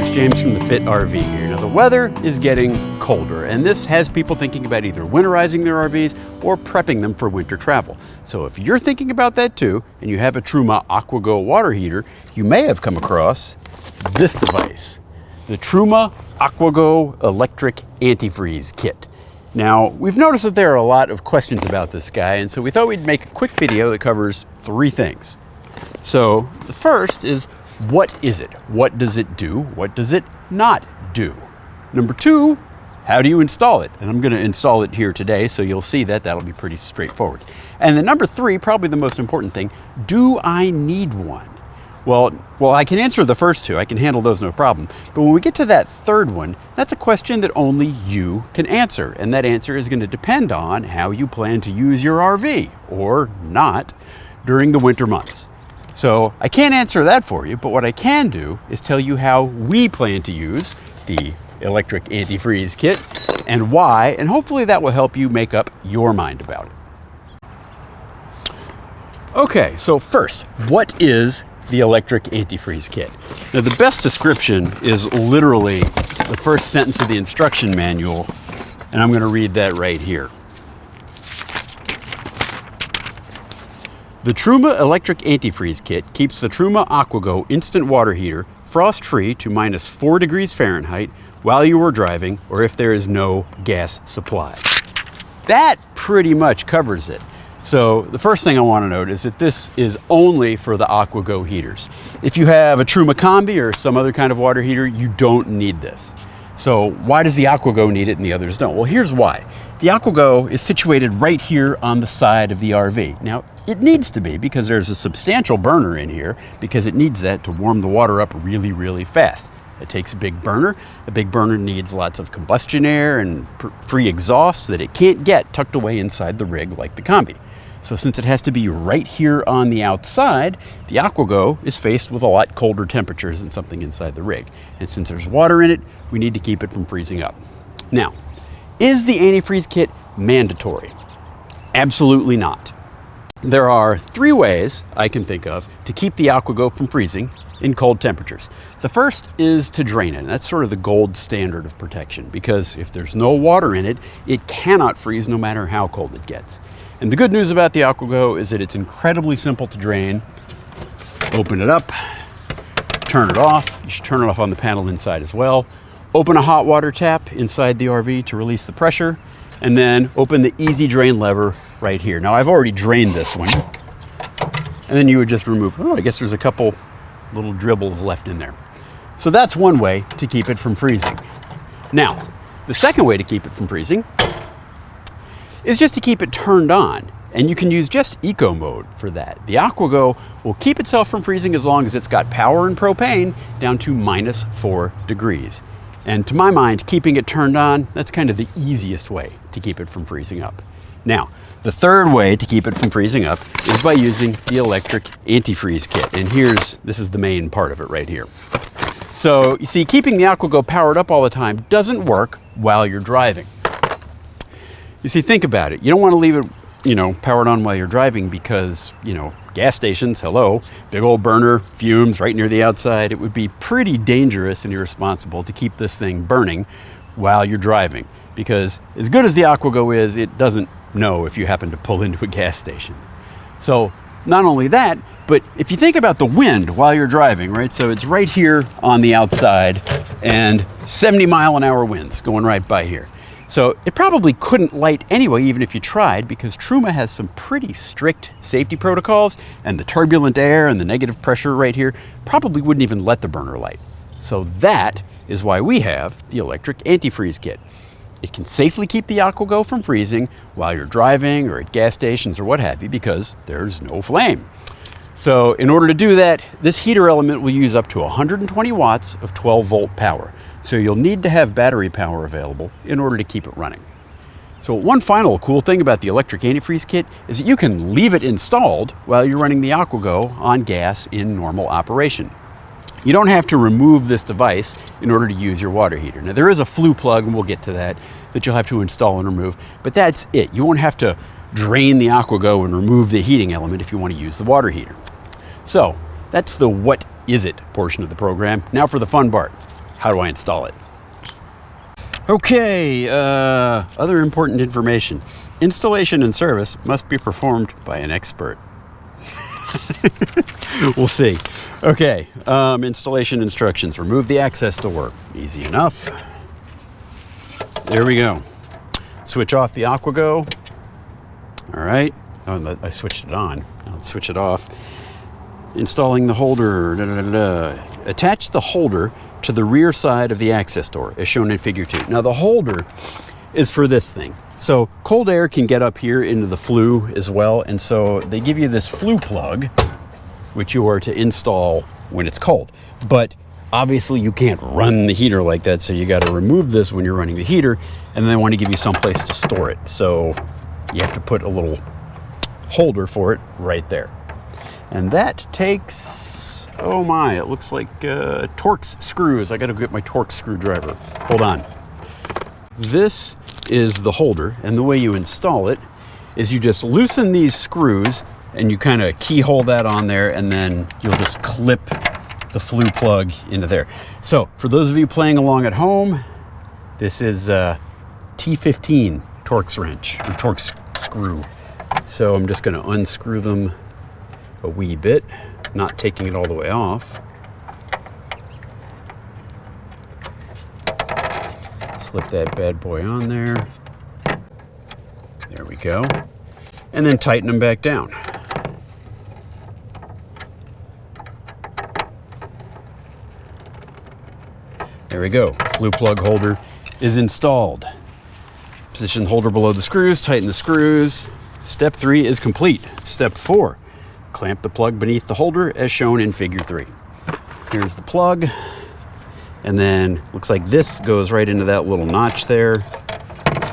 it's James from the Fit RV here. Now the weather is getting colder and this has people thinking about either winterizing their RVs or prepping them for winter travel. So if you're thinking about that too and you have a Truma AquaGo water heater, you may have come across this device, the Truma AquaGo electric antifreeze kit. Now we've noticed that there are a lot of questions about this guy, and so we thought we'd make a quick video that covers 3 things. So the first is, what is it? What does it do? What does it not do? Number 2, how do you install it? And I'm going to install it here today, so you'll see that that'll be pretty straightforward. And then number 3, probably the most important thing, do I need one? Well, I can answer the first 2. I can handle those no problem. But when we get to that third one, that's a question that only you can answer. And that answer is going to depend on how you plan to use your RV, or not, during the winter months. So I can't answer that for you, but what I can do is tell you how we plan to use the electric antifreeze kit and why, and hopefully that will help you make up your mind about it. Okay, so first, what is the electric antifreeze kit? Now the best description is literally the first sentence of the instruction manual, and I'm going to read that right here. The Truma electric antifreeze kit keeps the Truma AquaGo instant water heater frost-free to -4 degrees Fahrenheit while you are driving or if there is no gas supply. That pretty much covers it. So the first thing I want to note is that this is only for the AquaGo heaters. If you have a Truma Combi or some other kind of water heater, you don't need this. So why does the AquaGo need it and the others don't? Well, here's why. The AquaGo is situated right here on the side of the RV. Now, it needs to be because there's a substantial burner in here because it needs that to warm the water up really, really fast. It takes a big burner. A big burner needs lots of combustion air and free exhaust that it can't get tucked away inside the rig like the Combi. So since it has to be right here on the outside, the AquaGo is faced with a lot colder temperatures than something inside the rig. And since there's water in it, we need to keep it from freezing up. Now, is the antifreeze kit mandatory? Absolutely not. There are 3 ways I can think of to keep the AquaGo from freezing in cold temperatures. The first is to drain it. That's sort of the gold standard of protection because if there's no water in it, it cannot freeze no matter how cold it gets. And the good news about the AquaGo is that it's incredibly simple to drain. Open it up, turn it off. You should turn it off on the panel inside as well. Open a hot water tap inside the RV to release the pressure, and then open the easy drain lever right here. Now I've already drained this one. And then you would just remove, I guess there's a couple little dribbles left in there. So that's one way to keep it from freezing. Now, the second way to keep it from freezing is just to keep it turned on. And you can use just eco mode for that. The AquaGo will keep itself from freezing as long as it's got power and propane down to -4 degrees. And to my mind, keeping it turned on, that's kind of the easiest way to keep it from freezing up. Now, the third way to keep it from freezing up is by using the electric antifreeze kit. And this is the main part of it right here. So you see, keeping the AquaGo powered up all the time doesn't work while you're driving. You see, think about it. You don't want to leave it, powered on while you're driving because, gas stations, hello, big old burner, fumes right near the outside. It would be pretty dangerous and irresponsible to keep this thing burning while you're driving because as good as the AquaGo is, it doesn't know if you happen to pull into a gas station. So not only that, but if you think about the wind while you're driving, right? So it's right here on the outside and 70-mile-an-hour winds going right by here. So it probably couldn't light anyway, even if you tried, because Truma has some pretty strict safety protocols, and the turbulent air and the negative pressure right here probably wouldn't even let the burner light. So that is why we have the electric antifreeze kit. It can safely keep the AquaGo from freezing while you're driving or at gas stations or what have you, because there's no flame. So in order to do that, this heater element will use up to 120 watts of 12-volt power. So you'll need to have battery power available in order to keep it running. So one final cool thing about the electric antifreeze kit is that you can leave it installed while you're running the AquaGo on gas in normal operation. You don't have to remove this device in order to use your water heater. Now there is a flue plug, and we'll get to that you'll have to install and remove, but that's it. You won't have to drain the AquaGo and remove the heating element if you want to use the water heater. So that's the what is it portion of the program. Now for the fun part. how do I install it? Okay, other important information. Installation and service must be performed by an expert. We'll see. Okay, installation instructions. Remove the access door. Easy enough. There we go. Switch off the AquaGo. All right. Oh, I switched it on. Now let's switch it off. Installing the holder. Attach the holder to the rear side of the access door, as shown in Figure 2. Now the holder is for this thing. So cold air can get up here into the flue as well, and so they give you this flue plug, which you are to install when it's cold. But obviously you can't run the heater like that, so you got to remove this when you're running the heater, and they want to give you some place to store it. So you have to put a little holder for it right there. And that takes, oh my, it looks like Torx screws. I got to get my Torx screwdriver. Hold on. This is the holder, and the way you install it is you just loosen these screws and you kind of keyhole that on there, and then you'll just clip the flue plug into there. So for those of you playing along at home, this is T15 Torx wrench or Torx screw. So I'm just going to unscrew them a wee bit, not taking it all the way off. Slip that bad boy on there. There we go. And then tighten them back down. There we go. Flue plug holder is installed. Position the holder below the screws, tighten the screws. Step 3 is complete. Step 4, clamp the plug beneath the holder as shown in Figure 3. Here's the plug. And then looks like this goes right into that little notch there.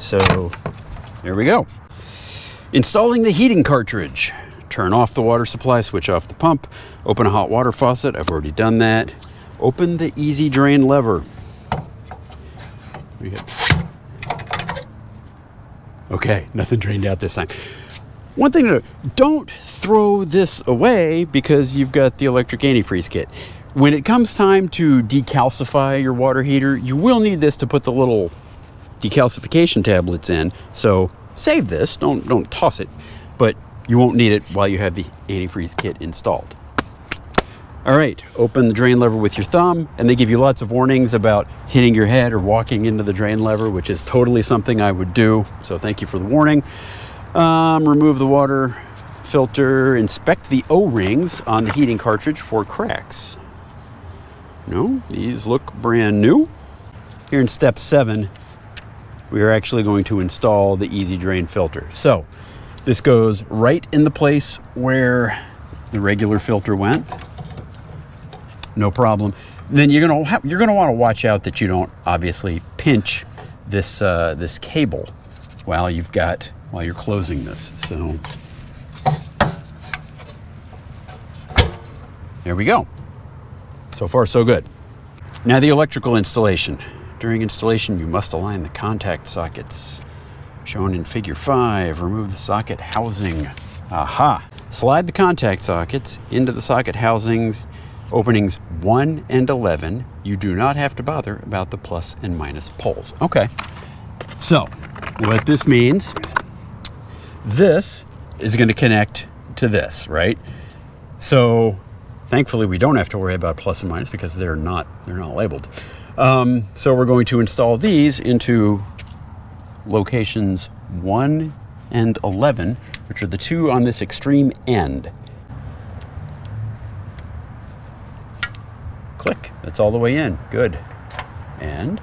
So there we go. Installing the heating cartridge. Turn off the water supply, switch off the pump, open a hot water faucet. I've already done that. Open the easy drain lever. Okay, nothing drained out this time. One thing to note, don't throw this away because you've got the electric antifreeze kit. When it comes time to decalcify your water heater, you will need this to put the little decalcification tablets in. So save this, don't toss it, but you won't need it while you have the antifreeze kit installed. All right, open the drain lever with your thumb, and they give you lots of warnings about hitting your head or walking into the drain lever, which is totally something I would do. So thank you for the warning. Remove the water filter, inspect the O-rings on the heating cartridge for cracks. No, these look brand new. Here in step 7, we are actually going to install the easy drain filter. So this goes right in the place where the regular filter went. No problem. Then you're gonna want to watch out that you don't obviously pinch this this cable while you're closing this. So there we go. So far, so good. Now the electrical installation. During installation, you must align the contact sockets. Shown in Figure 5, remove the socket housing. Aha! Slide the contact sockets into the socket housings, openings 1 and 11. You do not have to bother about the plus and minus poles. Okay. So, what this means, this is going to connect to this, right? So, thankfully, we don't have to worry about plus and minus because they're not labeled. So we're going to install these into locations 1 and 11, which are the two on this extreme end. Click. That's all the way in. Good. And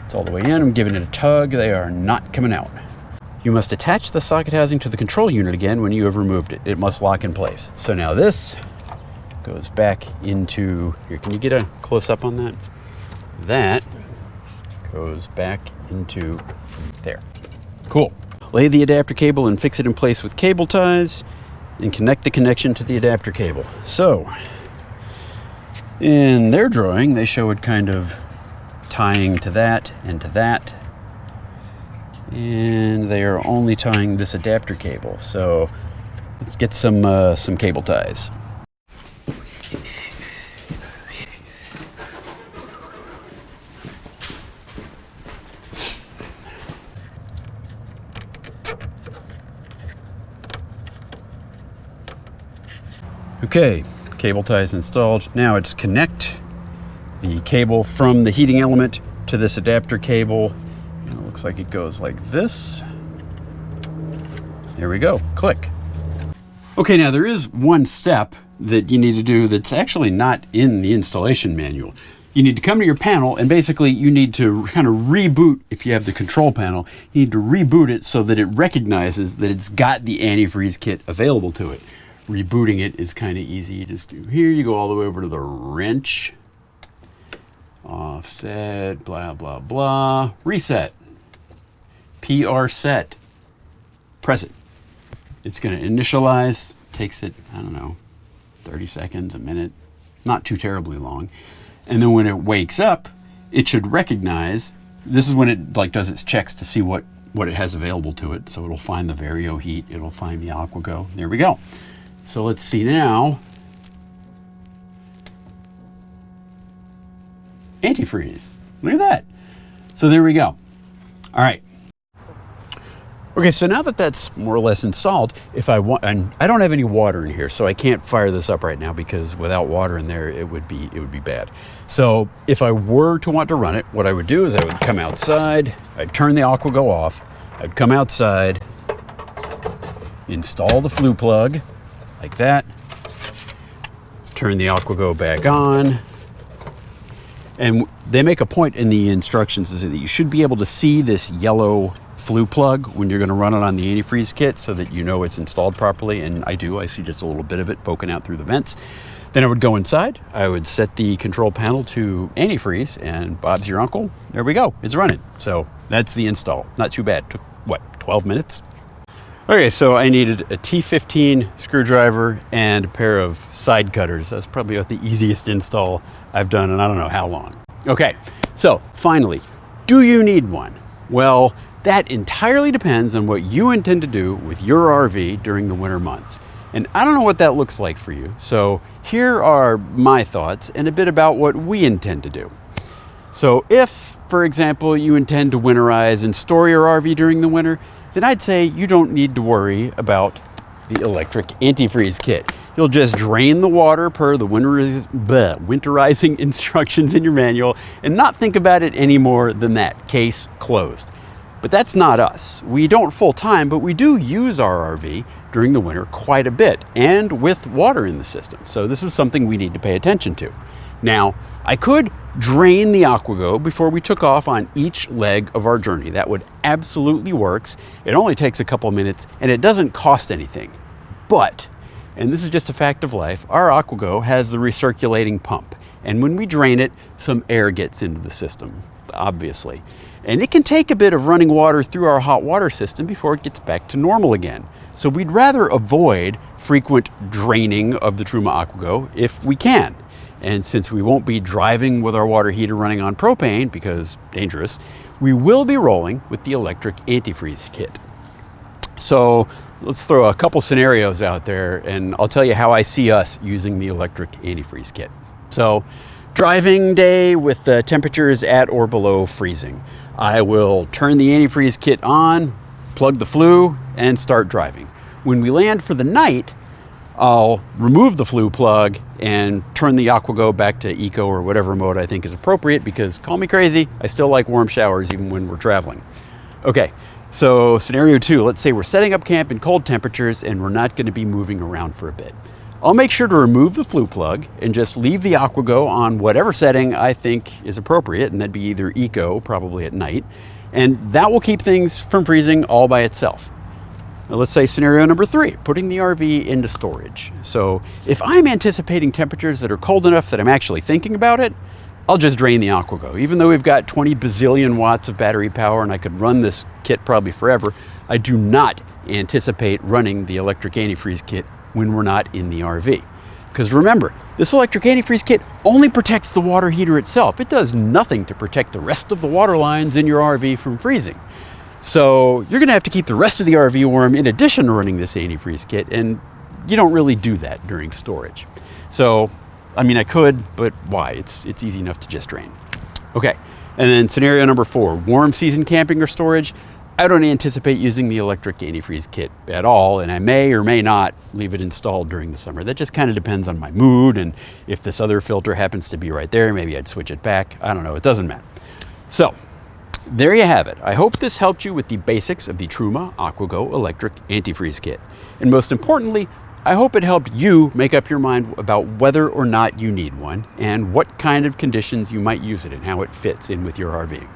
it's all the way in. I'm giving it a tug. They are not coming out. You must attach the socket housing to the control unit again when you have removed it. It must lock in place. So now this goes back into here. Can you get a close up on that? That goes back into there. Cool. Lay the adapter cable and fix it in place with cable ties and connect the connection to the adapter cable. So in their drawing, they show it kind of tying to that and to that. And they are only tying this adapter cable. So let's get some cable ties. Okay, cable ties installed. Now it's connect the cable from the heating element to this adapter cable. And it looks like it goes like this. There we go, click. Okay, now there is one step that you need to do that's actually not in the installation manual. You need to come to your panel and basically you need to kind of reboot, if you have the control panel, you need to reboot it so that it recognizes that it's got the antifreeze kit available to it. Rebooting it is kind of easy. You just do here, you go all the way over to the wrench, offset, blah, blah, blah, reset, PR set, press it. It's going to initialize, takes it, I don't know, 30 seconds, a minute, not too terribly long. And then when it wakes up, it should recognize, this is when it like does its checks to see what it has available to it. So it'll find the Vario heat, it'll find the AquaGo. There we go. So let's see now. Antifreeze. Look at that. So there we go. All right. Okay, so now that that's more or less installed, if I want, and I don't have any water in here, so I can't fire this up right now because without water in there, it would be bad. So if I were to want to run it, what I would do is I would come outside, I'd turn the AquaGo off, I'd come outside, install the flue plug like that, turn the AquaGo back on, and they make a point in the instructions is that you should be able to see this yellow flue plug when you're going to run it on the antifreeze kit so that you know it's installed properly, and I do. I see just a little bit of it poking out through the vents. Then I would go inside, I would set the control panel to antifreeze, and Bob's your uncle. There we go, it's running. So that's the install. Not too bad. Took what, 12 minutes? Okay, so I needed a T15 screwdriver and a pair of side cutters. That's probably about the easiest install I've done in I don't know how long. Okay, so finally, do you need one? Well, that entirely depends on what you intend to do with your RV during the winter months. And I don't know what that looks like for you. So here are my thoughts and a bit about what we intend to do. So if, for example, you intend to winterize and store your RV during the winter, then I'd say you don't need to worry about the electric antifreeze kit. You'll just drain the water per the winterizing instructions in your manual and not think about it any more than that. Case closed. But that's not us. We don't full time, but we do use our RV during the winter quite a bit and with water in the system. So this is something we need to pay attention to. Now, I could drain the AquaGo before we took off on each leg of our journey. That would absolutely works. It only takes a couple minutes and it doesn't cost anything. But, and this is just a fact of life, our AquaGo has the recirculating pump. And when we drain it, some air gets into the system, obviously. And it can take a bit of running water through our hot water system before it gets back to normal again. So we'd rather avoid frequent draining of the Truma AquaGo if we can. And since we won't be driving with our water heater running on propane because dangerous, we will be rolling with the electric antifreeze kit. So let's throw a couple scenarios out there and I'll tell you how I see us using the electric antifreeze kit. So driving day with the temperatures at or below freezing. I will turn the antifreeze kit on, plug the flue, and start driving. When we land for the night, I'll remove the flue plug and turn the AquaGo back to eco or whatever mode I think is appropriate because, call me crazy, I still like warm showers even when we're traveling. Okay, so scenario 2, let's say we're setting up camp in cold temperatures and we're not going to be moving around for a bit. I'll make sure to remove the flue plug and just leave the AquaGo on whatever setting I think is appropriate, and that'd be either eco, probably at night, and that will keep things from freezing all by itself. Now let's say scenario number 3, putting the RV into storage. So if I'm anticipating temperatures that are cold enough that I'm actually thinking about it, I'll just drain the AquaGo. Even though we've got 20 bazillion watts of battery power and I could run this kit probably forever, I do not anticipate running the electric antifreeze kit when we're not in the RV. Because remember, this electric antifreeze kit only protects the water heater itself. It does nothing to protect the rest of the water lines in your RV from freezing. So you're gonna have to keep the rest of the RV warm in addition to running this antifreeze kit, and you don't really do that during storage. So, I mean, I could, but why? It's easy enough to just drain. Okay, and then scenario number 4, warm season camping or storage. I don't anticipate using the electric antifreeze kit at all, and I may or may not leave it installed during the summer. That just kind of depends on my mood, and if this other filter happens to be right there, maybe I'd switch it back. I don't know, it doesn't matter. So, there you have it. I hope this helped you with the basics of the Truma AquaGo electric antifreeze kit. And most importantly, I hope it helped you make up your mind about whether or not you need one, and what kind of conditions you might use it and how it fits in with your RV.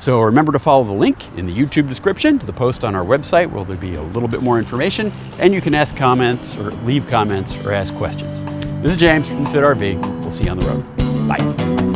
So remember to follow the link in the YouTube description to the post on our website where there'll be a little bit more information, and you can ask comments or leave comments or ask questions. This is James from Fit RV. We'll see you on the road. Bye.